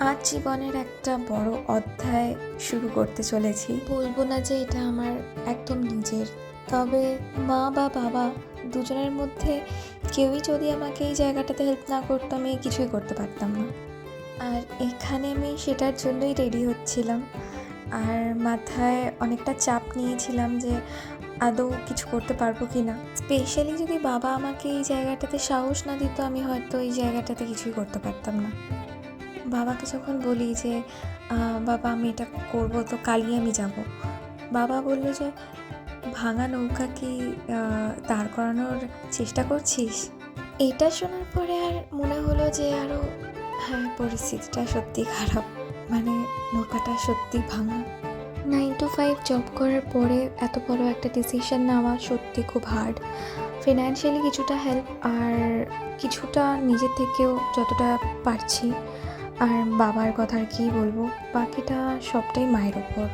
আজ জীবনের একটা বড় অধ্যায় শুরু করতে চলেছি। বলবো না যে এটা আমার একদম নিজের, তবে মা বা বাবা দুজনের মধ্যে কেউই যদি আমাকে এই জায়গাটাতে হেল্প না করতো, আমি কিছুই করতে পারতাম না। আর এখানে আমি সেটার জন্যই রেডি হচ্ছিলাম, আর মাথায় অনেকটা চাপ নিয়েছিলাম যে আদৌ কিছু করতে পারবো কি না। স্পেশালি যদি বাবা আমাকে এই জায়গাটাতে সাহস না দিত, আমি হয়তো এই জায়গাটাতে কিছুই করতে পারতাম না। বাবাকে যখন বলি যে বাবা আমি এটা করবো, তো কালই আমি যাব, বাবা বলল যে ভাঙা নৌকা কি দাঁড় করানোর চেষ্টা করছিস? এটা শোনার পরে আর মনে হলো যে আরও, হ্যাঁ, পরিস্থিতিটা সত্যি খারাপ, মানে নৌকাটা সত্যি ভাঙা। 9 to 5 জব করার পরে এত বড় একটা ডিসিশন নেওয়া সত্যি খুব হার্ড। ফিনান্সিয়ালি কিছুটা হেল্প, আর কিছুটা নিজের থেকেও যতটা পারছি। আর বাবার কথা আর কী বলবো, বাকিটা সবটাই মায়ের ওপর।